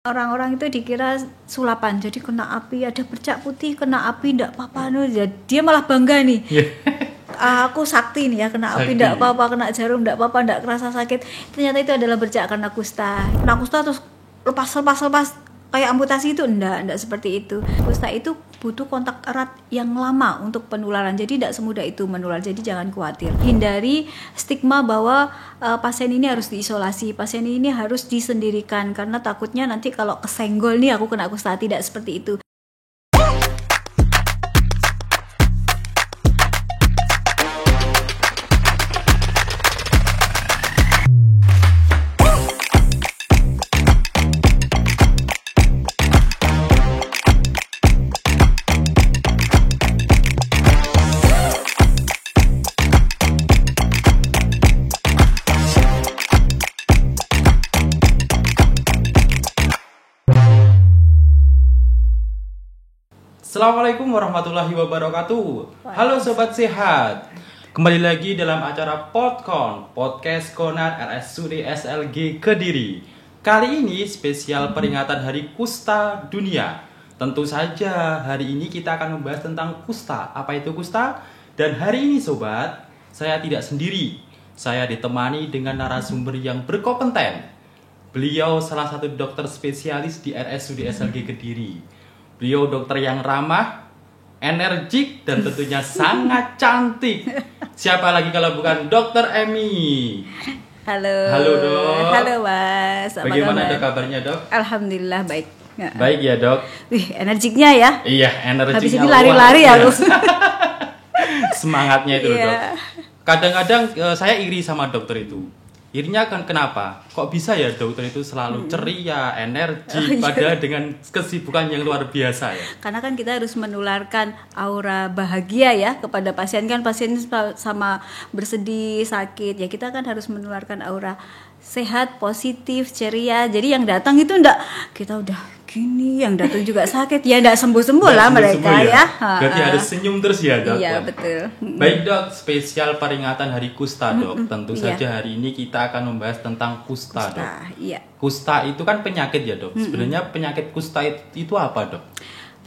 Orang-orang itu dikira sulapan, jadi kena api, ada bercak putih, kena api enggak apa-apa, dia malah bangga nih. Aku sakti nih ya, kena api enggak apa-apa, kena jarum enggak apa-apa, enggak kerasa sakit. Ternyata itu adalah bercak karena kusta. Kena kusta terus lepas kayak amputasi itu enggak seperti itu. Kusta itu butuh kontak erat yang lama untuk penularan. Jadi tidak semudah itu menular. Jadi jangan khawatir. Hindari stigma bahwa pasien ini harus diisolasi, pasien ini harus disendirikan karena takutnya nanti kalau kesenggol nih aku kena kusta. Tidak seperti itu. Assalamualaikum warahmatullahi wabarakatuh. Halo Sobat Sehat. Kembali lagi dalam acara Podcast Konar RSUD SLG Kediri. Kali ini spesial peringatan Hari Kusta Dunia. Tentu saja hari ini kita akan membahas tentang kusta. Apa itu kusta? Dan hari ini Sobat, saya tidak sendiri. Saya ditemani dengan narasumber yang berkompeten. Beliau salah satu dokter spesialis di RSUD SLG Kediri. Beliau dokter yang ramah, energik, dan tentunya sangat cantik. Siapa lagi kalau bukan Dokter Emi? Halo. Halo Dok. Halo Mas. Bagaimana Dok kabarnya Dok? Alhamdulillah baik. Baik ya Dok. Wih, energiknya ya. Iya, energiknya. Habis ini lari-lari ya lu. Semangatnya itu Dok. Kadang-kadang saya iri sama dokter itu. Irinya kan kenapa? Kok bisa ya dokter itu selalu ceria, energi, padahal dengan kesibukan yang luar biasa ya? Karena kan kita harus menularkan aura bahagia ya kepada pasien. Kan pasien sama bersedih, sakit, ya kita kan harus menularkan aura sehat, positif, ceria. Jadi yang datang itu enggak kita udah gini, yang datang juga sakit, ya enggak sembuh-sembuh lah mereka ya. Berarti harus senyum terus ya Dok? Iya betul. Baik Dok, spesial peringatan Hari Kusta Dok. Tentu saja hari ini kita akan membahas tentang kusta Dok. Iya. Kusta itu kan penyakit ya Dok. Sebenarnya penyakit kusta itu apa Dok?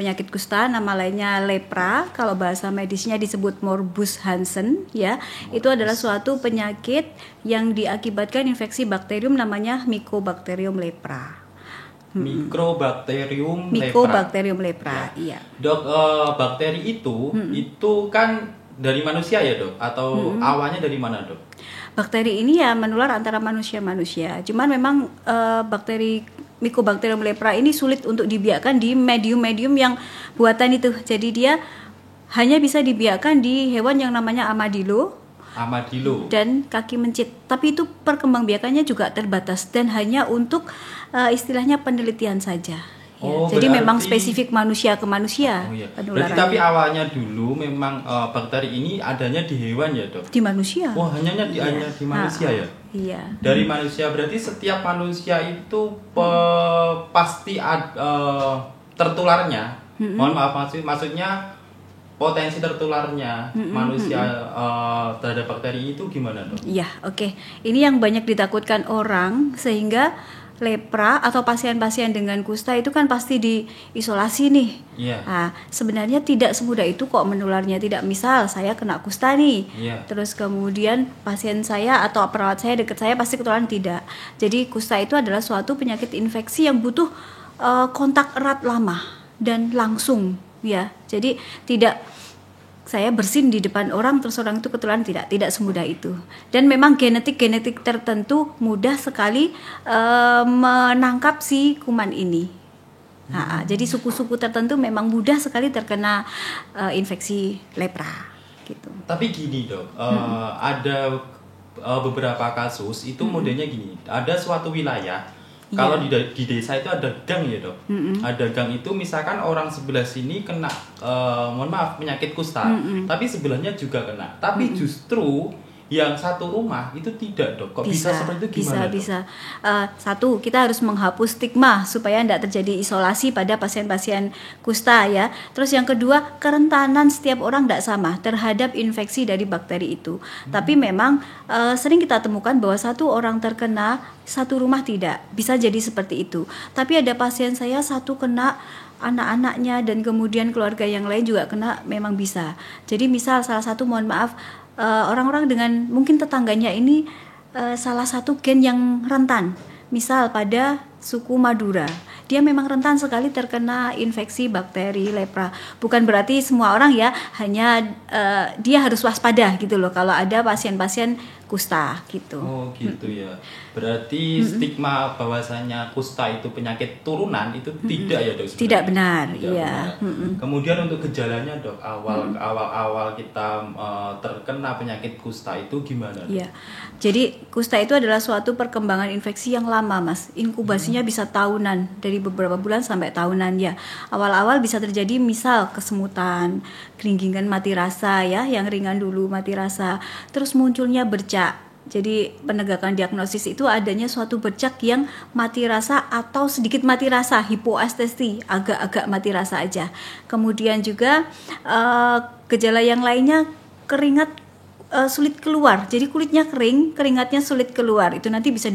Penyakit kusta nama lainnya lepra, kalau bahasa medisnya disebut morbus Hansen ya. Itu adalah suatu penyakit yang diakibatkan infeksi bakterium namanya Mycobacterium lepra. Mycobacterium lepra, iya. Dok, bakteri itu kan dari manusia ya Dok? Atau awalnya dari mana Dok? Bakteri ini ya menular antara manusia. Cuman memang bakteri Mycobacterium lepra ini sulit untuk dibiarkan di medium-medium yang buatan itu. Jadi dia hanya bisa dibiarkan di hewan yang namanya armadillo dan kaki mencit. Tapi itu perkembangbiakannya juga terbatas dan hanya untuk istilahnya penelitian saja. Oh, jadi berarti, memang spesifik manusia ke manusia. Berarti tapi awalnya dulu memang bakteri ini adanya di hewan ya Dok? Di manusia. Wah, hanya di manusia ya? Iya. Dari manusia berarti setiap manusia itu pasti tertularnya. Mohon maaf maksudnya potensi tertularnya manusia terhadap bakteri itu gimana Dok? Iya, oke. Ini yang banyak ditakutkan orang sehingga lepra atau pasien-pasien dengan kusta itu kan pasti diisolasi nih. Nah, sebenarnya tidak semudah itu kok menularnya. Tidak, misal saya kena kusta nih, terus kemudian pasien saya atau perawat saya dekat saya pasti ketularan, tidak. Jadi kusta itu adalah suatu penyakit infeksi yang butuh kontak erat lama dan langsung ya. Jadi tidak saya bersin di depan orang terus orang itu ketularan, tidak semudah itu. Dan memang genetik tertentu mudah sekali menangkap si kuman ini. Jadi suku-suku tertentu memang mudah sekali terkena infeksi lepra gitu. Tapi gini Dok, ada beberapa kasus itu modelnya gini. Ada suatu wilayah, kalau di desa itu ada gang ya Dok. Ada gang itu misalkan orang sebelah sini kena mohon maaf penyakit kusta, tapi sebelahnya juga kena. Tapi justru yang satu rumah itu tidak, Dok? Kok bisa seperti itu, gimana, Dok? Bisa. Satu, kita harus menghapus stigma supaya tidak terjadi isolasi pada pasien-pasien kusta ya. Terus yang kedua, kerentanan setiap orang tidak sama terhadap infeksi dari bakteri itu. Tapi memang sering kita temukan bahwa satu orang terkena, satu rumah tidak. Bisa jadi seperti itu. Tapi ada pasien saya satu kena, anak-anaknya dan kemudian keluarga yang lain juga kena, memang bisa. Jadi misal salah satu, mohon maaf, orang-orang dengan mungkin tetangganya ini salah satu gen yang rentan. Misal pada suku Madura, dia memang rentan sekali terkena infeksi bakteri lepra. Bukan berarti semua orang ya, hanya dia harus waspada gitu loh kalau ada pasien-pasien kusta gitu. Oh gitu ya. Berarti stigma bahwasanya kusta itu penyakit turunan itu tidak ya, Dok? Tidak benar, iya. Kemudian untuk gejalanya, Dok, awal kita terkena penyakit kusta itu gimana, Dok? Iya. Jadi kusta itu adalah suatu perkembangan infeksi yang lama, Mas. Inkubasinya bisa tahunan, dari beberapa bulan sampai tahunan ya. Awal-awal bisa terjadi misal kesemutan, kelingkingan mati rasa ya, yang ringan dulu mati rasa. Terus munculnya bercak. Jadi penegakan diagnosis itu adanya suatu bercak yang mati rasa atau sedikit mati rasa, hipoestesi, agak-agak mati rasa aja. Kemudian juga gejala yang lainnya, keringat sulit keluar. Jadi kulitnya kering, keringatnya sulit keluar. Itu nanti bisa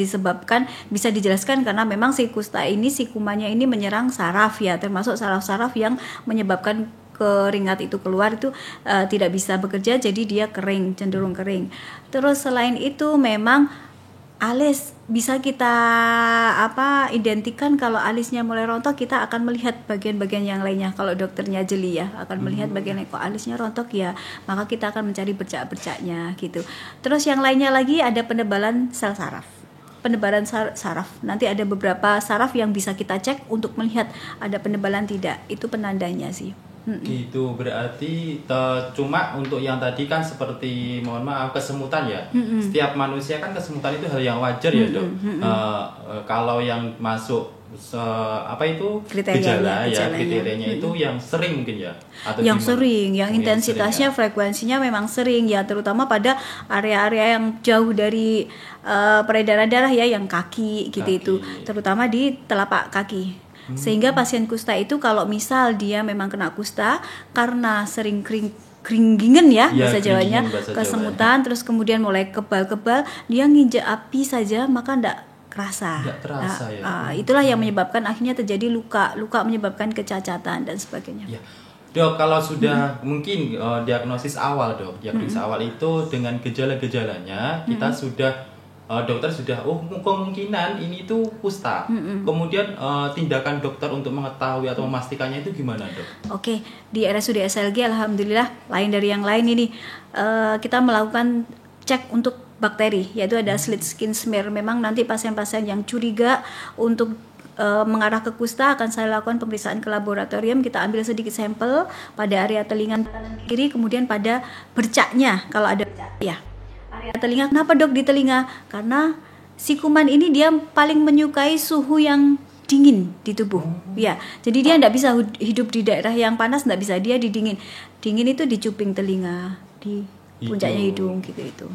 dijelaskan karena memang si kusta ini, si kumannya ini menyerang saraf ya, termasuk saraf-saraf yang menyebabkan keringat itu keluar itu tidak bisa bekerja, jadi dia kering, cenderung kering. Terus selain itu memang alis bisa kita identikan. Kalau alisnya mulai rontok, kita akan melihat bagian-bagian yang lainnya. Kalau dokternya jeli ya, akan melihat bagian kok alisnya rontok ya, maka kita akan mencari bercak-bercaknya gitu. Terus yang lainnya lagi ada penebalan sel saraf. Penebalan saraf, nanti ada beberapa saraf yang bisa kita cek untuk melihat ada penebalan tidak, itu penandanya sih. Gitu, berarti cuma untuk yang tadi kan seperti, mohon maaf, kesemutan ya. Setiap manusia kan kesemutan itu hal yang wajar ya, Dok. Kalau yang masuk kriterianya itu yang sering mungkin ya, atau yang gimana? Sering, yang intensitasnya, frekuensinya memang sering ya, terutama pada area-area yang jauh dari peredaran darah ya, yang kaki gitu. Itu terutama di telapak kaki. Sehingga pasien kusta itu kalau misal dia memang kena kusta karena sering keringgingan ya, bahasa Jawanya, kesemutan, terus kemudian mulai kebal-kebal, dia nginjek api saja maka enggak terasa ya. Itulah yang menyebabkan akhirnya terjadi luka menyebabkan kecacatan dan sebagainya. Ya. Dok, kalau sudah mungkin diagnosis awal, Dok, awal itu dengan gejala-gejalanya kita sudah dokter sudah kemungkinan ini tuh kusta. Kemudian tindakan dokter untuk mengetahui atau memastikannya itu gimana, Dok? Oke, di RSUD SLG alhamdulillah lain dari yang lain ini, kita melakukan cek untuk bakteri, yaitu ada slit skin smear. Memang nanti pasien-pasien yang curiga untuk mengarah ke kusta akan saya lakukan pemeriksaan ke laboratorium. Kita ambil sedikit sampel pada area telinga kiri, kemudian pada bercaknya kalau ada bercak ya. Area telinga, kenapa, Dok, di telinga? Karena si kuman ini dia paling menyukai suhu yang dingin di tubuh. Ya, jadi dia tidak bisa hidup di daerah yang panas, tidak bisa, dia di dingin. Dingin itu di cuping telinga, di puncaknya hidung gitu itu.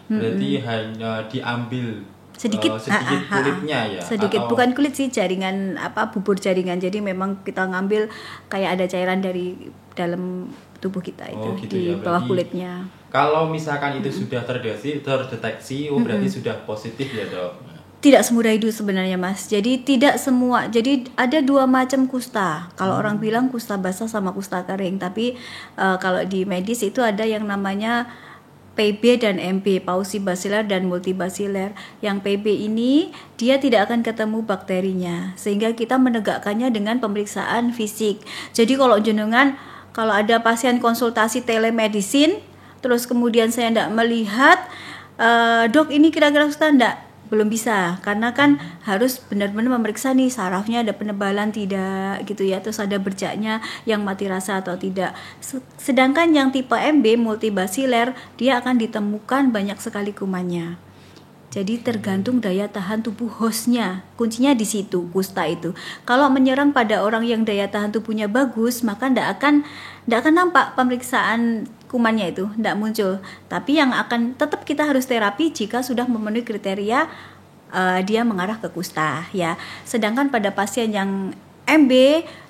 Berarti hanya diambil sedikit kulitnya ya. Sedikit, atau bukan kulit sih, jaringan bubur jaringan. Jadi memang kita ngambil kayak ada cairan dari dalam tubuh kita itu gitu di bawah kulitnya. Kalau misalkan itu sudah terdeteksi, berarti sudah positif ya, Dok? Tidak semudah itu sebenarnya, Mas. Jadi tidak semua. Jadi ada dua macam kusta. Kalau orang bilang kusta basah sama kusta kering, tapi kalau di medis itu ada yang namanya PB dan MB, pausibasilar dan multibasilar. Yang PB ini dia tidak akan ketemu bakterinya, sehingga kita menegakkannya dengan pemeriksaan fisik. Jadi kalau ada pasien konsultasi telemedicine, terus kemudian saya tidak melihat, Dok ini kira-kira kusta, belum bisa, karena kan harus benar-benar memeriksa nih sarafnya ada penebalan tidak gitu ya, terus ada bercaknya yang mati rasa atau tidak. Sedangkan yang tipe MB multibasilar dia akan ditemukan banyak sekali kumannya. Jadi tergantung daya tahan tubuh hostnya, kuncinya di situ kusta itu. Kalau menyerang pada orang yang daya tahan tubuhnya bagus, maka tidak akan nampak pemeriksaan kumannya itu tidak muncul. Tapi yang akan tetap kita harus terapi jika sudah memenuhi kriteria dia mengarah ke kusta ya. Sedangkan pada pasien yang MB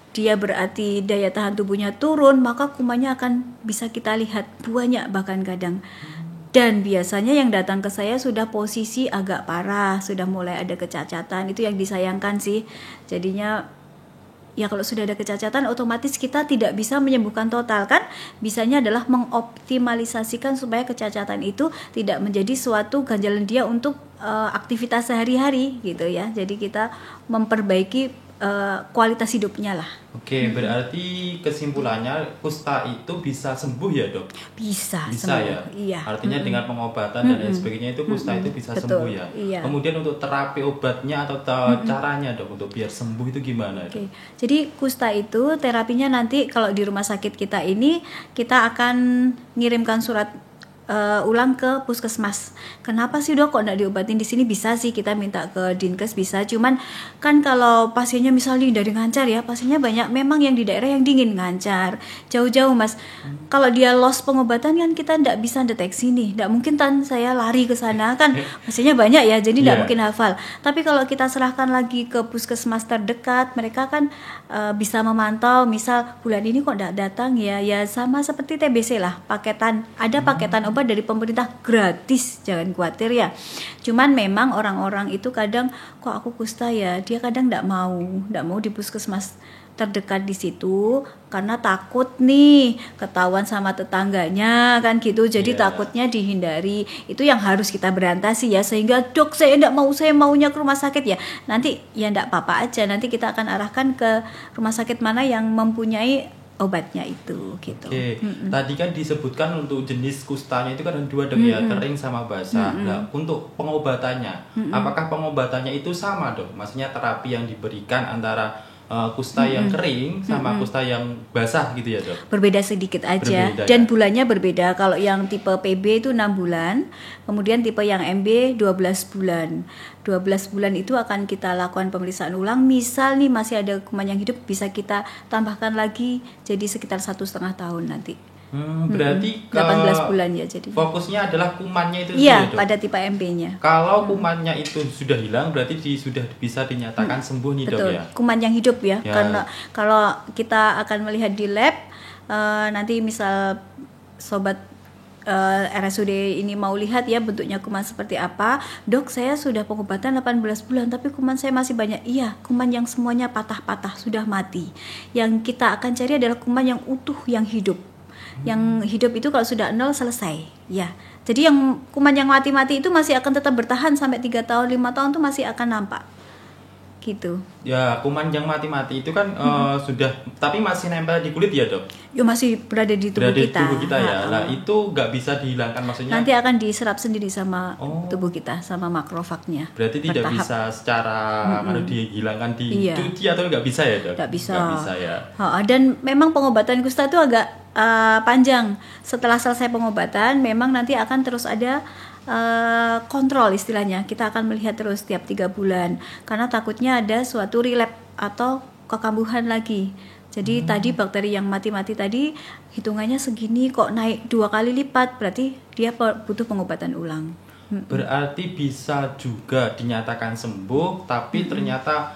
dia berarti daya tahan tubuhnya turun, maka kumannya akan bisa kita lihat banyak bahkan kadang. Dan biasanya yang datang ke saya sudah posisi agak parah, sudah mulai ada kecacatan. Itu yang disayangkan sih. Jadinya ya kalau sudah ada kecacatan otomatis kita tidak bisa menyembuhkan total kan. Bisanya adalah mengoptimalisasikan supaya kecacatan itu tidak menjadi suatu ganjalan dia untuk aktivitas sehari-hari gitu ya. Jadi kita memperbaiki kualitas hidupnya lah. Oke, berarti kesimpulannya kusta itu bisa sembuh ya dok? Bisa sembuh. Ya? Iya. Artinya dengan pengobatan dan lain sebagainya itu kusta itu bisa sembuh ya? Iya. Kemudian untuk terapi obatnya atau caranya dok untuk biar sembuh itu gimana? Oke. Jadi kusta itu terapinya nanti kalau di rumah sakit kita ini kita akan ngirimkan surat ulang ke puskesmas. Kenapa sih dok kok nggak diobatin di sini? Bisa sih kita minta ke Dinkes bisa. Cuman kan kalau pasiennya misalnya dari Ngancar ya, pasiennya banyak memang yang di daerah yang dingin Ngancar, jauh-jauh mas. Kalau dia lost pengobatan kan kita nggak bisa deteksi nih. Nggak mungkin kan saya lari ke sana kan pasiennya banyak ya, jadi nggak mungkin hafal. Tapi kalau kita serahkan lagi ke puskesmas terdekat, mereka kan bisa memantau. Misal bulan ini kok nggak datang ya, ya sama seperti TBC lah, paketan ada paketan obat dari pemerintah gratis, jangan khawatir ya. Cuman memang orang-orang itu kadang kok aku kusta ya, dia kadang nggak mau di puskesmas terdekat di situ karena takut nih ketahuan sama tetangganya kan gitu. Jadi takutnya dihindari. Itu yang harus kita berantasi ya, sehingga dok saya enggak mau, saya maunya ke rumah sakit ya. Nanti ya enggak apa-apa aja, nanti kita akan arahkan ke rumah sakit mana yang mempunyai obatnya itu gitu. Oke. Tadi kan disebutkan untuk jenis kustanya itu kan ada dua dok ya, kering sama basah. Nah, untuk pengobatannya, apakah pengobatannya itu sama dok? Maksudnya terapi yang diberikan antara kusta yang kering sama kusta yang basah gitu ya dok? Berbeda sedikit aja. Berbeda, dan bulannya berbeda. Kalau yang tipe PB itu 6 bulan, kemudian tipe yang MB 12 bulan. 12 bulan itu akan kita lakukan pemeriksaan ulang. Misal nih masih ada kuman yang hidup, bisa kita tambahkan lagi jadi sekitar 1,5 tahun nanti. Berarti 18 bulan ya jadi. Fokusnya adalah kumannya itu iya, pada tipe MB-nya. Kalau kumannya itu sudah hilang berarti sudah bisa dinyatakan sembuh nih dok ya. Kuman yang hidup ya. Karena kalau kita akan melihat di lab nanti misal sobat RSUD ini mau lihat ya bentuknya kuman seperti apa. Dok, saya sudah pengobatan 18 bulan tapi kuman saya masih banyak. Iya, kuman yang semuanya patah-patah sudah mati. Yang kita akan cari adalah kuman yang utuh, yang hidup. Yang hidup itu kalau sudah 0 selesai ya. Jadi yang kuman yang mati-mati itu masih akan tetap bertahan sampai 3 tahun 5 tahun tuh masih akan nampak gitu. Ya, kuman yang mati-mati itu kan sudah tapi masih nempel di kulit ya dok? Ya masih berada di tubuh kita. Di tubuh kita ya. Nah itu nggak bisa dihilangkan maksudnya? Nanti akan diserap sendiri sama tubuh kita, sama makrofagnya. Berarti tidak bisa secara kalau dihilangkan dicuci atau nggak bisa ya dok? Nggak bisa. Nggak bisa ya. Dan memang pengobatan kusta itu agak panjang. Setelah selesai pengobatan, memang nanti akan terus ada kontrol istilahnya. Kita akan melihat terus tiap 3 bulan karena takutnya ada suatu relapse atau kekambuhan lagi. Jadi tadi bakteri yang mati-mati tadi hitungannya segini kok naik 2 kali lipat, berarti dia butuh pengobatan ulang. Berarti bisa juga dinyatakan sembuh tapi ternyata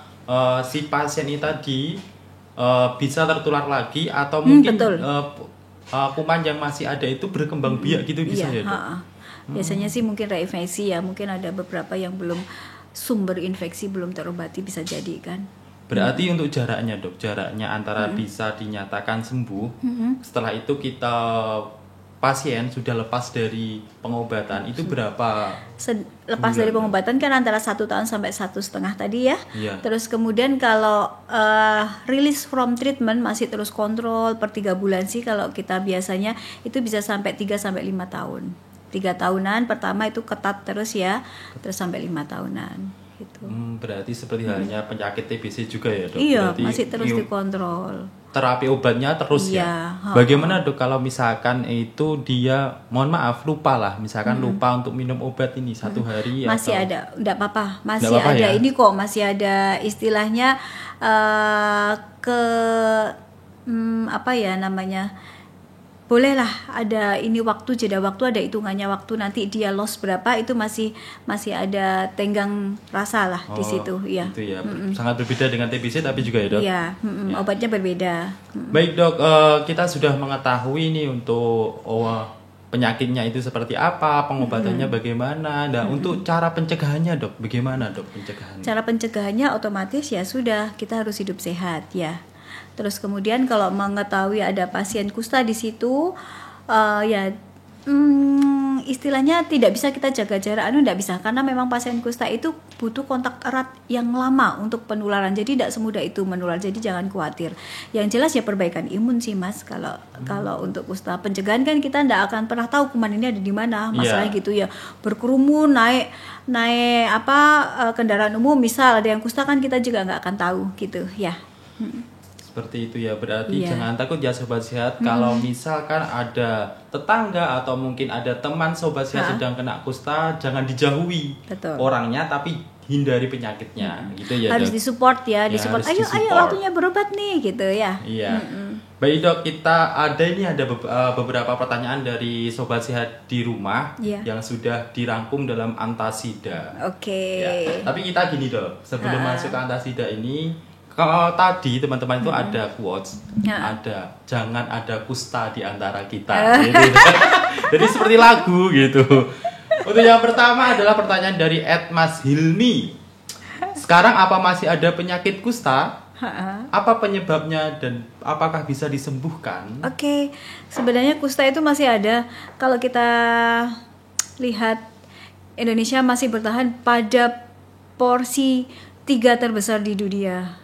si pasien ini tadi bisa tertular lagi atau mungkin kuman yang masih ada itu berkembang biak gitu bisa ya dok? Biasanya sih mungkin reinfeksi ya, mungkin ada beberapa yang belum sumber infeksi belum terobati, bisa jadi kan. Berarti untuk jaraknya dok, jaraknya antara bisa dinyatakan sembuh setelah itu kita pasien sudah lepas dari pengobatan itu berapa? Lepas dari pengobatan kan antara 1 tahun sampai 1,5 tadi ya. Terus kemudian kalau release from treatment masih terus kontrol per 3 bulan sih kalau kita biasanya itu bisa sampai 3 sampai 5 tahun. 3 tahunan pertama itu ketat terus ya, terus sampai 5 tahunan gitu. Berarti seperti halnya penyakit TBC juga ya dok? Iya, berarti masih terus dikontrol. Terapi obatnya terus ya. Bagaimana dok kalau misalkan itu dia, mohon maaf lupa lah, misalkan lupa untuk minum obat ini 1 hari masih atau... ada, enggak apa-apa, masih apa-apa ada ya? Ini kok masih ada istilahnya apa ya namanya, bolehlah ada ini waktu, jeda waktu, ada hitungannya waktu, nanti dia loss berapa itu masih ada tenggang rasa lah di situ ya. Itu ya. Sangat berbeda dengan TBC tapi juga ya dok. Iya, obatnya berbeda. Baik dok, kita sudah mengetahui nih untuk penyakitnya itu seperti apa, pengobatannya bagaimana. Nah, untuk cara pencegahannya dok, bagaimana dok pencegahannya? Cara pencegahannya otomatis ya sudah, kita harus hidup sehat ya. Terus kemudian kalau mengetahui ada pasien kusta di situ, istilahnya tidak bisa kita jaga jarak, tidak bisa, karena memang pasien kusta itu butuh kontak erat yang lama untuk penularan, jadi tidak semudah itu menular, jadi jangan khawatir. Yang jelas ya perbaikan imun sih mas, kalau untuk kusta. Pencegahan kan kita tidak akan pernah tahu kuman ini ada di mana, masalah gitu ya, berkerumun, naik kendaraan umum misal ada yang kusta kan kita juga nggak akan tahu gitu ya. Seperti itu ya, berarti jangan takut ya Sobat Sehat. Kalau misalkan ada tetangga atau mungkin ada teman Sobat Sehat sedang kena kusta, jangan dijauhi orangnya, tapi hindari penyakitnya gitu ya. Harus disupport ya, disupport. Ayo waktunya berobat nih gitu ya. Iya. Baik dok, kita ada beberapa pertanyaan dari Sobat Sehat di rumah yang sudah dirangkum dalam Antasida. Oke. Ya. Tapi kita gini dok, sebelum masuk ke Antasida ini, kalau tadi teman-teman itu ada quotes, ada jangan ada kusta di antara kita, gitu. Jadi seperti lagu gitu. Untuk yang pertama adalah pertanyaan dari Mas Hilmi. Sekarang apa masih ada penyakit kusta? Apa penyebabnya dan apakah bisa disembuhkan? Oke, sebenarnya kusta itu masih ada. Kalau kita lihat, Indonesia masih bertahan pada porsi 3 terbesar di dunia.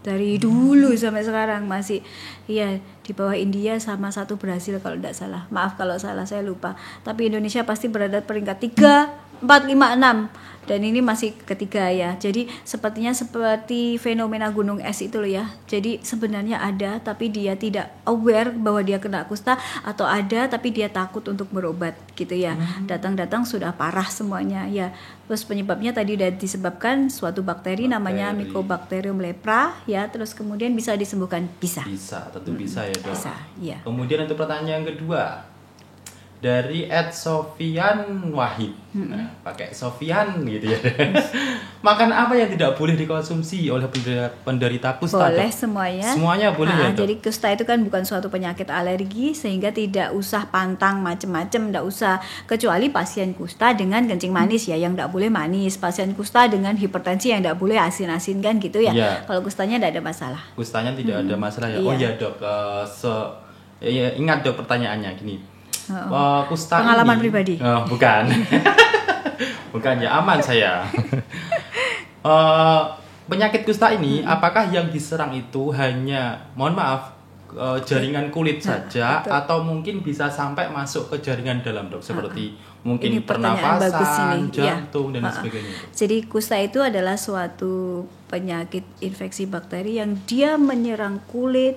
Dari dulu sampai sekarang masih di bawah India sama 1 Brasil kalau tidak salah. Maaf kalau salah, saya lupa. Tapi Indonesia pasti berada peringkat 3, 4, 5, 6 dan ini masih ketiga ya. Jadi sepertinya seperti fenomena gunung es itu loh ya. Jadi sebenarnya ada tapi dia tidak aware bahwa dia kena kusta, atau ada tapi dia takut untuk berobat gitu ya. Datang-datang sudah parah semuanya ya. Terus penyebabnya tadi udah disebabkan suatu bakteri namanya Mycobacterium lepra ya. Terus kemudian bisa disembuhkan? Bisa, tentu bisa ya dok. Bisa, ya. Kemudian untuk pertanyaan yang kedua dari @Sofian Wahid. Nah, pakai Sofian gitu ya. Makan apa yang tidak boleh dikonsumsi oleh penderita kusta? Boleh dok? semuanya. Semuanya boleh ya dok? Jadi kusta itu kan bukan suatu penyakit alergi, sehingga tidak usah pantang macem-macem, tidak usah, kecuali pasien kusta dengan kencing manis ya, yang tidak boleh manis. Pasien kusta dengan hipertensi yang tidak boleh asin-asin kan gitu ya. Kalau kustanya tidak ada masalah. Kustanya tidak ada masalah ya. Oh ya dok, ingat dok pertanyaannya gini. Kusta pengalaman ini, pribadi? Bukan. Bukan ya, aman saya. Penyakit kusta ini apakah yang diserang itu hanya, mohon maaf, jaringan kulit saja, atau mungkin bisa sampai masuk ke jaringan dalam dok, seperti mungkin pernafasan, jantung dan sebagainya. Jadi kusta itu adalah suatu penyakit infeksi bakteri yang dia menyerang kulit,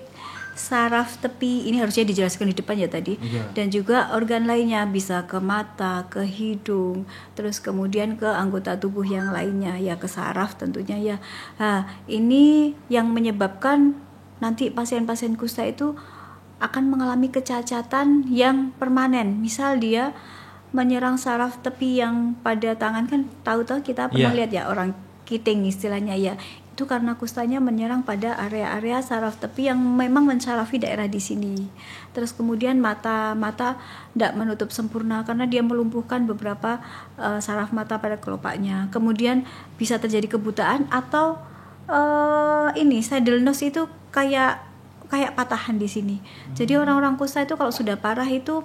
saraf tepi, ini harusnya dijelaskan di depan ya tadi, dan juga organ lainnya, bisa ke mata, ke hidung, terus kemudian ke anggota tubuh yang lainnya ya, ke saraf tentunya ya. Ini yang menyebabkan nanti pasien-pasien kusta itu akan mengalami kecacatan yang permanen. Misal dia menyerang saraf tepi yang pada tangan, kan tahu-tahu kita pernah lihat ya, orang kiting istilahnya ya. Itu karena kustanya menyerang pada area-area saraf tepi yang memang mensarafi daerah di sini. Terus kemudian mata tidak menutup sempurna karena dia melumpuhkan beberapa saraf mata pada kelopaknya. Kemudian bisa terjadi kebutaan atau saddle nose itu kayak patahan di sini. Jadi orang-orang kusta itu kalau sudah parah itu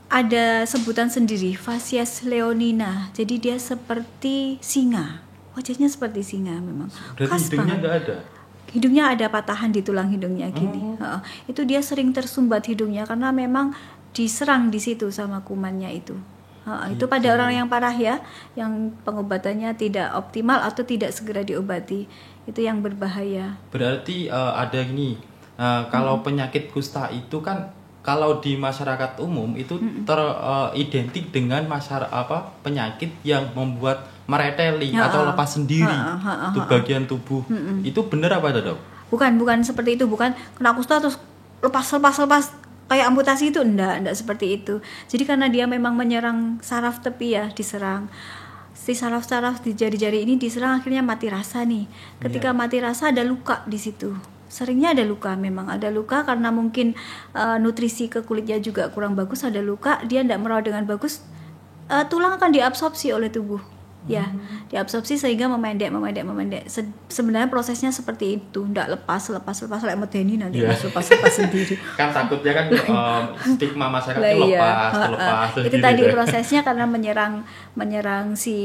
ada sebutan sendiri, Phaseas leonina. Jadi dia seperti singa. Wajahnya seperti singa memang. Berarti hidungnya nggak ada? Hidungnya ada patahan di tulang hidungnya gini. Itu dia sering tersumbat hidungnya karena memang diserang di situ sama kumannya itu. Itu pada orang yang parah ya, yang pengobatannya tidak optimal atau tidak segera diobati. Itu yang berbahaya. Berarti ada gini, kalau penyakit kusta itu kan kalau di masyarakat umum itu teridentik dengan penyakit yang membuat mereteli atau lepas sendiri tuh bagian tubuh. Itu benar apa dok? Bukan seperti itu, bukan kena kusta terus lepas kayak amputasi itu enggak seperti itu. Jadi karena dia memang menyerang saraf tepi ya, diserang si saraf-saraf di jari-jari ini diserang, akhirnya mati rasa nih. Ketika mati rasa ada luka di situ. Seringnya ada luka, memang ada luka karena mungkin nutrisi ke kulitnya juga kurang bagus, ada luka, dia tidak merawat dengan bagus, tulang akan diabsorpsi oleh tubuh. Ya, diabsorpsi sehingga memendek. Sebenarnya prosesnya seperti itu, tidak lepas like medeni nanti lepas sendiri. Kan takutnya kan stigma masyarakat itu lepas. Itu tadi prosesnya karena menyerang si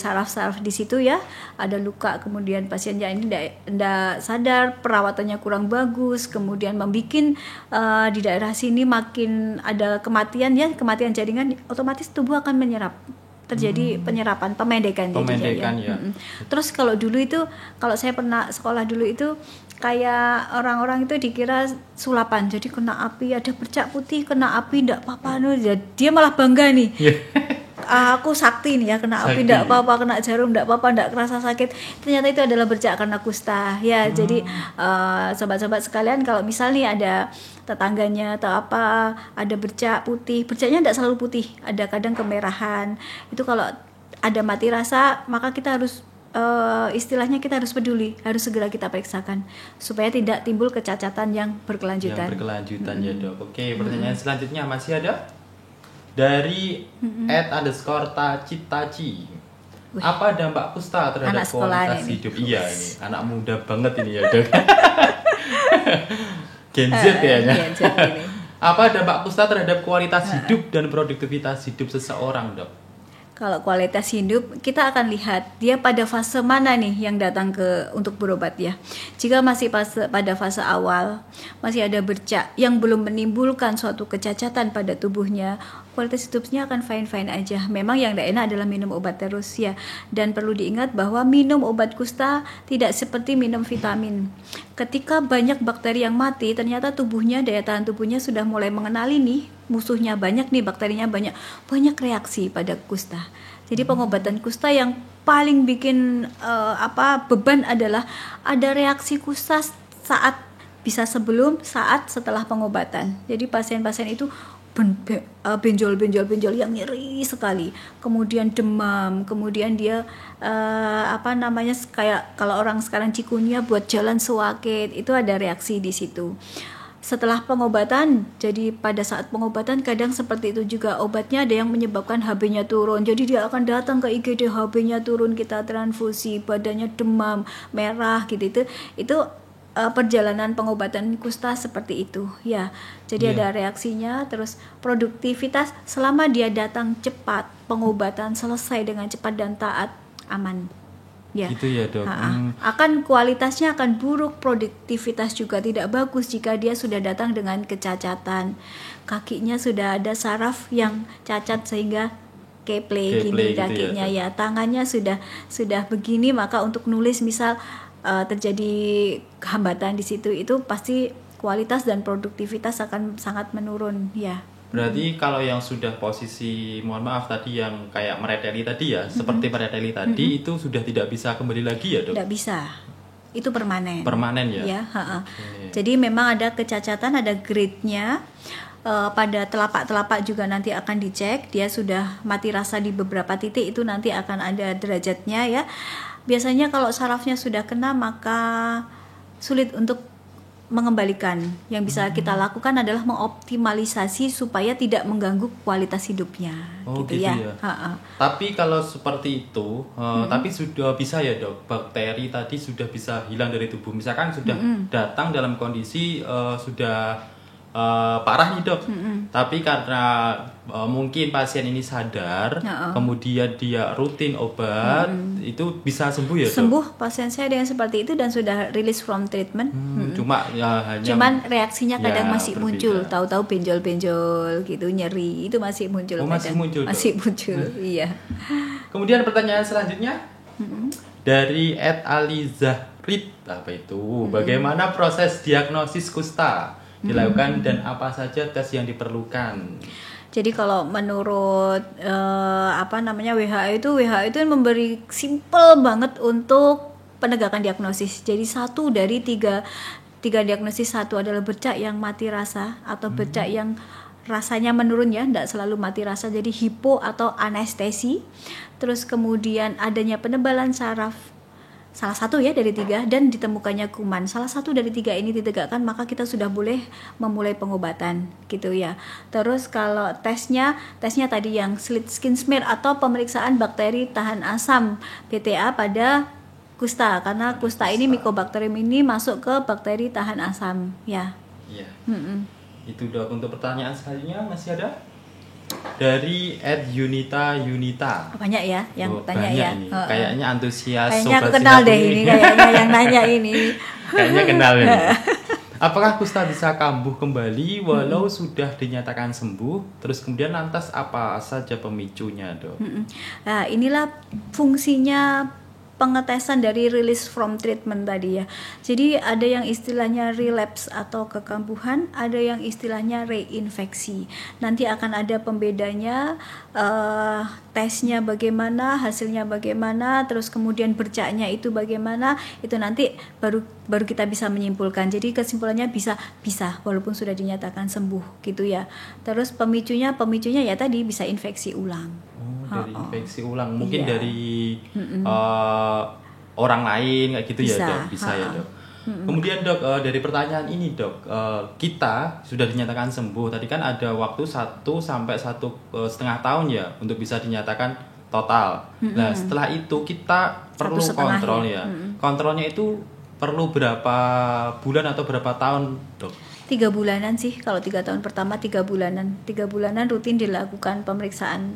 saraf-saraf di situ ya, ada luka, kemudian pasiennya ini tidak sadar, perawatannya kurang bagus, kemudian membuat di daerah sini makin ada kematian jaringan, otomatis tubuh akan menyerap. Terjadi penyerapan, pemendekan ya. Terus kalau saya pernah sekolah dulu itu kayak orang-orang itu dikira sulapan, jadi kena api ada bercak putih, kena api enggak apa-apa, dia malah bangga nih. Aku sakti nih ya, kena api enggak apa-apa, kena jarum enggak apa-apa, enggak kerasa sakit. Ternyata itu adalah bercak karena kusta. Ya, jadi sobat-sobat sekalian, kalau misalnya ada tetangganya atau apa ada bercak putih, bercaknya enggak selalu putih, ada kadang kemerahan. Itu kalau ada mati rasa, maka kita harus istilahnya kita harus peduli, harus segera kita periksakan supaya tidak timbul kecacatan yang berkelanjutan. Ya Dok. Oke, pertanyaan selanjutnya masih ada dari @_taci. Apa dampak kusta terhadap kualitas hidup? Iya, ini anak muda banget ini ya Dok. Gen Z kayaknya. Apa dampak kusta terhadap kualitas hidup dan produktivitas hidup seseorang, Dok? Kalau kualitas hidup, kita akan lihat dia pada fase mana nih yang datang untuk berobat ya. Jika masih pada fase awal, masih ada bercak yang belum menimbulkan suatu kecacatan pada tubuhnya, kualitas hidupnya akan fine-fine aja. Memang yang tidak enak adalah minum obat terus ya. Dan perlu diingat bahwa minum obat kusta tidak seperti minum vitamin. Ketika banyak bakteri yang mati, ternyata daya tahan tubuhnya sudah mulai mengenali nih musuhnya banyak nih, bakterinya banyak reaksi pada kusta. Jadi pengobatan kusta yang paling bikin beban adalah ada reaksi kusta saat sebelum, saat, setelah pengobatan. Jadi pasien-pasien itu benjol yang nyeri sekali, kemudian demam, kemudian dia kayak kalau orang sekarang cikunnya buat jalan sewakit, itu ada reaksi di situ. Setelah pengobatan, jadi pada saat pengobatan kadang seperti itu juga, obatnya ada yang menyebabkan HB-nya turun, jadi dia akan datang ke IGD, HB-nya turun, kita transfusi, badannya demam, merah gitu. Itu perjalanan pengobatan kusta seperti itu ya. Jadi ada reaksinya, terus produktivitas selama dia datang cepat, pengobatan selesai dengan cepat dan taat, aman. Ya. Gitu ya Dok. Akan kualitasnya akan buruk, produktivitas juga tidak bagus jika dia sudah datang dengan kecacatan. Kakinya sudah ada saraf yang cacat sehingga keple gini kakinya gitu ya. Tangannya sudah begini, maka untuk nulis misal terjadi hambatan di situ, itu pasti kualitas dan produktivitas akan sangat menurun ya. Berarti kalau yang sudah posisi, mohon maaf tadi yang kayak mereteli tadi ya, seperti mereteli tadi itu sudah tidak bisa kembali lagi ya Dok? Tidak bisa, itu permanen. Permanen ya? Ya, okay. Jadi memang ada kecacatan, ada grade-nya. Pada telapak juga nanti akan dicek, dia sudah mati rasa di beberapa titik, itu nanti akan ada derajatnya ya. Biasanya kalau sarafnya sudah kena maka sulit untuk mengembalikan. Yang bisa kita lakukan adalah mengoptimalisasi supaya tidak mengganggu kualitas hidupnya. Gitu ya. Tapi kalau seperti itu, tapi sudah bisa ya Dok, bakteri tadi sudah bisa hilang dari tubuh. Misalkan sudah datang dalam kondisi sudah parah nih Dok, tapi karena mungkin pasien ini sadar, kemudian dia rutin obat, itu bisa sembuh ya Dok? Sembuh, pasien saya ada yang seperti itu dan sudah release from treatment. Cuman reaksinya kadang masih berbeda. Muncul, tahu-tahu benjol-benjol gitu, nyeri, itu masih muncul. Masih muncul. Iya. Kemudian pertanyaan selanjutnya dari @alizahrid, apa itu? Bagaimana proses diagnosis kusta dilakukan dan apa saja tes yang diperlukan? Jadi kalau menurut WHO itu memberi simple banget untuk penegakan diagnosis. Jadi 1 dari 3 3 diagnosis, satu adalah bercak yang mati rasa atau bercak yang rasanya menurun ya, tidak selalu mati rasa, jadi hipo atau anestesi. Terus kemudian adanya penebalan saraf, salah satu ya dari 3, dan ditemukannya kuman. Salah satu dari 3 ini ditegakkan, maka kita sudah boleh memulai pengobatan gitu ya. Terus kalau tesnya tadi yang slit skin smear atau pemeriksaan bakteri tahan asam BTA pada kusta, karena kusta ini Mycobacterium ini masuk ke bakteri tahan asam ya. Iya. Itu Dok. Untuk pertanyaan selanjutnya masih ada dari Yunita. Banyak ya yang tanya ya. Ini. Kayaknya antusias. Kayaknya aku kenal deh ini kayaknya yang nanya ini. Kayaknya kenal ini. Apakah kusta bisa kambuh kembali walau sudah dinyatakan sembuh? Terus kemudian lantas apa saja pemicunya, Dok? Nah, inilah fungsinya pengetesan dari release from treatment tadi ya. Jadi ada yang istilahnya relapse atau kekambuhan, ada yang istilahnya reinfeksi. Nanti akan ada pembedanya, tesnya bagaimana, hasilnya bagaimana, terus kemudian bercaknya itu bagaimana, itu nanti baru kita bisa menyimpulkan. Jadi kesimpulannya bisa walaupun sudah dinyatakan sembuh gitu ya. Terus pemicunya ya tadi bisa infeksi ulang. Dari infeksi ulang mungkin dari orang lain kayak gitu bisa. Ya Dok, bisa ya Dok. Kemudian Dok, dari pertanyaan ini Dok, kita sudah dinyatakan sembuh, tadi kan ada waktu 1 sampai 1,5 tahun ya untuk bisa dinyatakan total. Nah setelah itu kita perlu kontrol ya. Kontrolnya itu perlu berapa bulan atau berapa tahun Dok? 3 bulanan sih, kalau 3 tahun pertama 3 bulanan. 3 bulanan rutin dilakukan pemeriksaan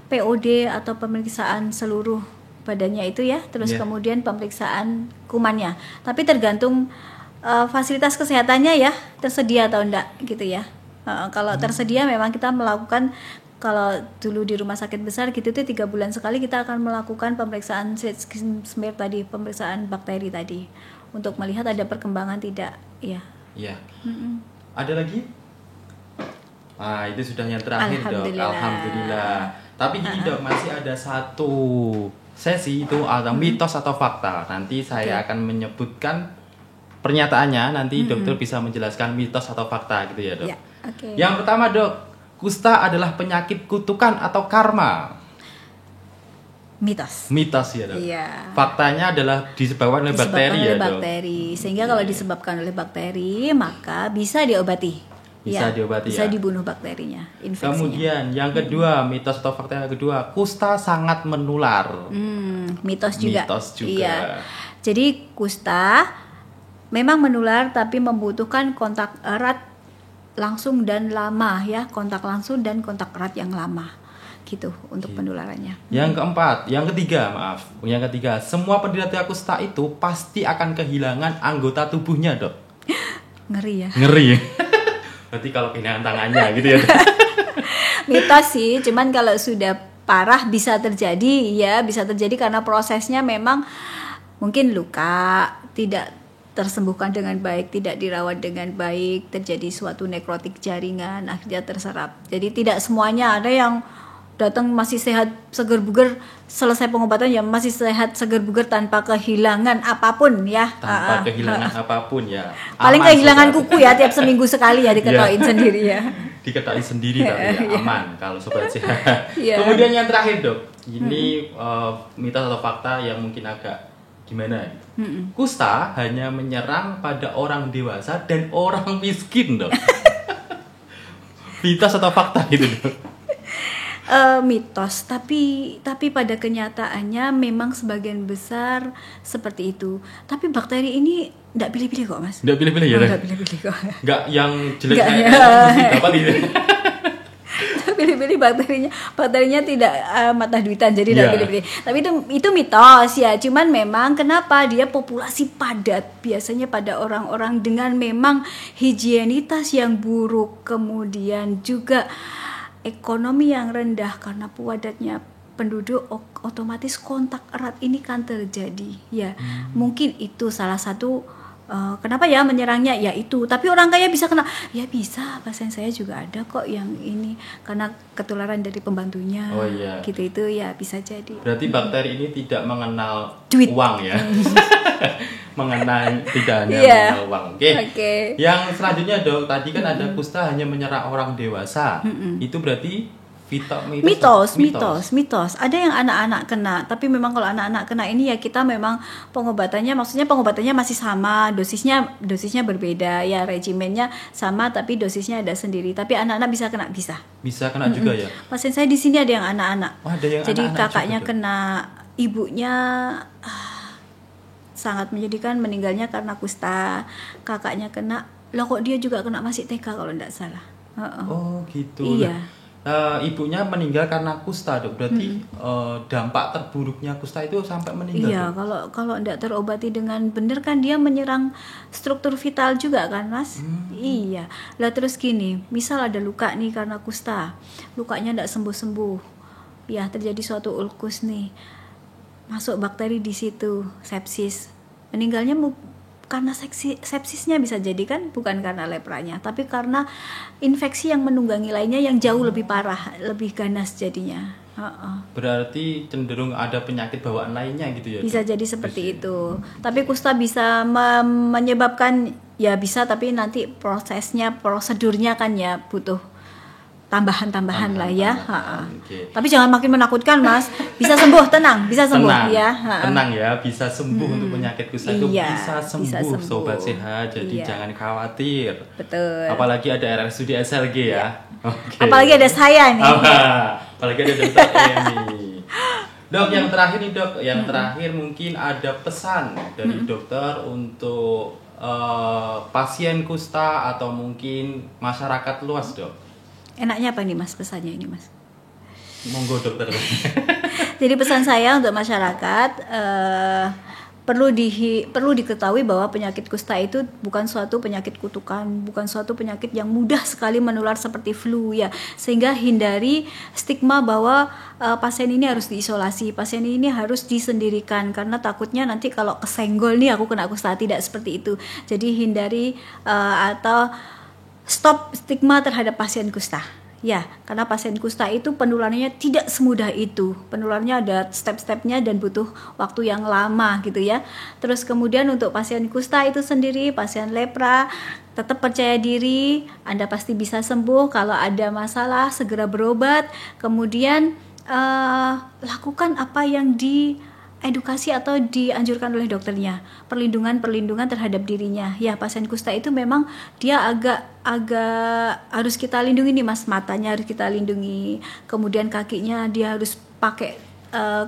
POD atau pemeriksaan seluruh badannya itu ya, terus kemudian pemeriksaan kumannya. Tapi tergantung fasilitas kesehatannya ya, tersedia atau enggak gitu ya. Kalau tersedia memang kita melakukan, kalau dulu di rumah sakit besar gitu tuh 3 bulan sekali kita akan melakukan pemeriksaan skin smear tadi, pemeriksaan bakteri tadi untuk melihat ada perkembangan tidak ya. Iya. Ada lagi? Itu sudah yang terakhir Dok. Alhamdulillah. Tapi gini Dok, masih ada satu sesi itu ada mitos atau fakta. Nanti saya akan menyebutkan pernyataannya, nanti dokter bisa menjelaskan mitos atau fakta gitu ya Dok. Ya, Yang pertama Dok, kusta adalah penyakit kutukan atau karma. Mitos ya Dok. Iya. Faktanya adalah disebabkan oleh bakteri ya Dok. Bakteri. Sehingga kalau disebabkan oleh bakteri maka bisa diobati. Bisa diobati bisa ya. dibunuh bakterinya, infeksinya. Kemudian yang kedua, mitos atau fakta yang kedua, kusta sangat menular. Mitos juga. Iya. Jadi Jadi kusta memang menular tapi membutuhkan kontak erat langsung dan lama ya, kontak langsung dan kontak erat yang lama gitu untuk penularannya. Yang ketiga, semua penderita kusta itu pasti akan kehilangan anggota tubuhnya, Dok. Ngeri ya. Berarti kalau kehilangan tangannya gitu ya. Mitos sih, cuman kalau sudah parah bisa terjadi karena prosesnya memang mungkin luka tidak tersembuhkan dengan baik, tidak dirawat dengan baik, terjadi suatu nekrotik jaringan, akhirnya terserap. Jadi tidak semuanya, ada yang datang masih sehat seger buger, selesai pengobatan ya masih sehat seger buger tanpa kehilangan apapun ya. Apapun ya. Paling kehilangan kuku ya tiap seminggu sekali ya diketahui sendiri ya. Diketahui sendiri tapi ya aman kalau sobat sehat. Kemudian yang terakhir Dok, ini mitos atau fakta yang mungkin agak gimana? Kusta hanya menyerang pada orang dewasa dan orang miskin Dok. Mitos atau fakta gitu Dok? Mitos, tapi pada kenyataannya memang sebagian besar seperti itu. Tapi bakteri ini tidak pilih-pilih kok Mas. Tidak pilih-pilih ya? Tidak pilih-pilih kok. Nggak yang jelek dapat gitu. Pilih-pilih bakterinya tidak mata duitan, jadi tidak pilih-pilih. Tapi itu mitos ya. Cuman memang kenapa dia populasi padat, biasanya pada orang-orang dengan memang higienitas yang buruk, kemudian juga ekonomi yang rendah karena padatnya penduduk, otomatis kontak erat ini kan terjadi ya. Mungkin itu salah satu kenapa ya menyerangnya ya itu. Tapi orang kaya bisa kena ya, bisa, pasien saya juga ada kok yang ini karena ketularan dari pembantunya. Gitu itu ya bisa jadi. Berarti bakteri ini tidak mengenal duit, uang ya. mengenai tidak hanya mengenal uang. Oke. Yang selanjutnya Dok, tadi kan ada kusta hanya menyerang orang dewasa. Itu berarti mitos. Ada yang anak-anak kena, tapi memang kalau anak-anak kena ini ya kita memang pengobatannya masih sama, dosisnya berbeda ya, regimennya sama tapi dosisnya ada sendiri. Tapi anak-anak bisa kena juga ya. Pasien saya di sini ada yang anak-anak. Jadi anak-anak kakaknya kena, ibunya sangat menyedihkan, meninggalnya karena kusta. Kakaknya kena, loh kok dia juga kena, masih TK kalau enggak salah. Oh gitu. Iya. Ibunya meninggal karena kusta Dok. Berarti dampak terburuknya kusta itu sampai meninggal. Iya, kalau enggak terobati dengan benar kan dia menyerang struktur vital juga kan, Mas? Iya. Lah terus gini, misal ada luka nih karena kusta. Lukanya enggak sembuh-sembuh. Ya, terjadi suatu ulkus nih. Masuk bakteri di situ, sepsis. Meninggalnya karena sepsisnya bisa jadi kan, bukan karena lepranya, tapi karena infeksi yang menunggangi lainnya yang jauh lebih parah, lebih ganas jadinya. Berarti cenderung ada penyakit bawaan lainnya gitu ya? Bisa jadi seperti itu. Tapi kusta bisa menyebabkan, ya bisa, tapi nanti prosedurnya kan ya butuh tambahan lah ya. Okay. Tapi jangan makin menakutkan Mas. Bisa sembuh, tenang, bisa sembuh ya. Tenang ya, bisa sembuh untuk penyakit kusta itu bisa sembuh sobat sehat. Jadi jangan khawatir. Betul. Apalagi ada RSUD SLG ya. Okay. Apalagi ada saya nih. Apalagi ada Dokter Emi. Dok, yang terakhir nih Dok, terakhir mungkin ada pesan dari dokter untuk pasien kusta atau mungkin masyarakat luas Dok. Enaknya apa nih Mas pesannya ini Mas? Monggo dokter. Jadi pesan saya untuk masyarakat perlu diketahui bahwa penyakit kusta itu bukan suatu penyakit kutukan, bukan suatu penyakit yang mudah sekali menular seperti flu ya. Sehingga hindari stigma bahwa pasien ini harus diisolasi, pasien ini harus disendirikan karena takutnya nanti kalau kesenggol nih aku kena kusta, tidak seperti itu. Jadi hindari atau stop stigma terhadap pasien kusta. Ya, karena pasien kusta itu penularannya tidak semudah itu. Penularannya ada step-stepnya dan butuh waktu yang lama gitu ya. Terus kemudian untuk pasien kusta itu sendiri, pasien lepra, tetap percaya diri, Anda pasti bisa sembuh. Kalau ada masalah segera berobat. Kemudian lakukan apa yang edukasi atau dianjurkan oleh dokternya, perlindungan terhadap dirinya. Ya, pasien kusta itu memang dia agak harus kita lindungi nih Mas, matanya harus kita lindungi, kemudian kakinya dia harus pakai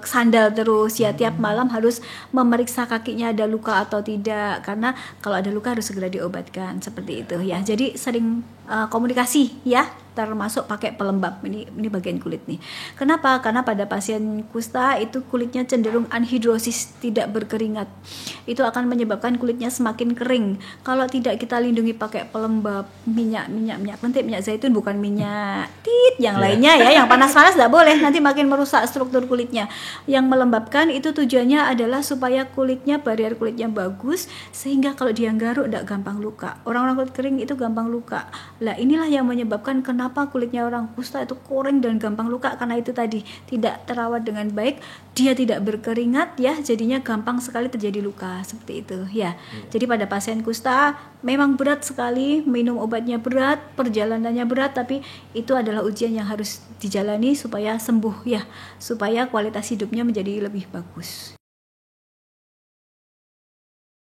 sandal terus ya, tiap malam harus memeriksa kakinya ada luka atau tidak, karena kalau ada luka harus segera diobatkan, seperti itu ya. Jadi sering komunikasi ya, termasuk pakai pelembab, ini bagian kulit nih. Kenapa? Karena pada pasien kusta itu kulitnya cenderung anhidrosis, tidak berkeringat. Itu akan menyebabkan kulitnya semakin kering. Kalau tidak kita lindungi pakai pelembab, minyak lentik, minyak zaitun, bukan minyak yang lainnya ya, yang panas-panas tidak boleh, nanti makin merusak struktur kulitnya. Yang melembabkan itu tujuannya adalah supaya barrier kulitnya bagus, sehingga kalau dia garuk tidak gampang luka. Orang-orang kulit kering itu gampang luka. Lah inilah yang menyebabkan kenapa kulitnya orang kusta itu kering dan gampang luka, karena itu tadi tidak terawat dengan baik, dia tidak berkeringat ya, jadinya gampang sekali terjadi luka seperti itu ya. Jadi pada pasien kusta memang berat sekali, minum obatnya berat, perjalanannya berat, tapi itu adalah ujian yang harus dijalani supaya sembuh ya, supaya kualitas hidupnya menjadi lebih bagus.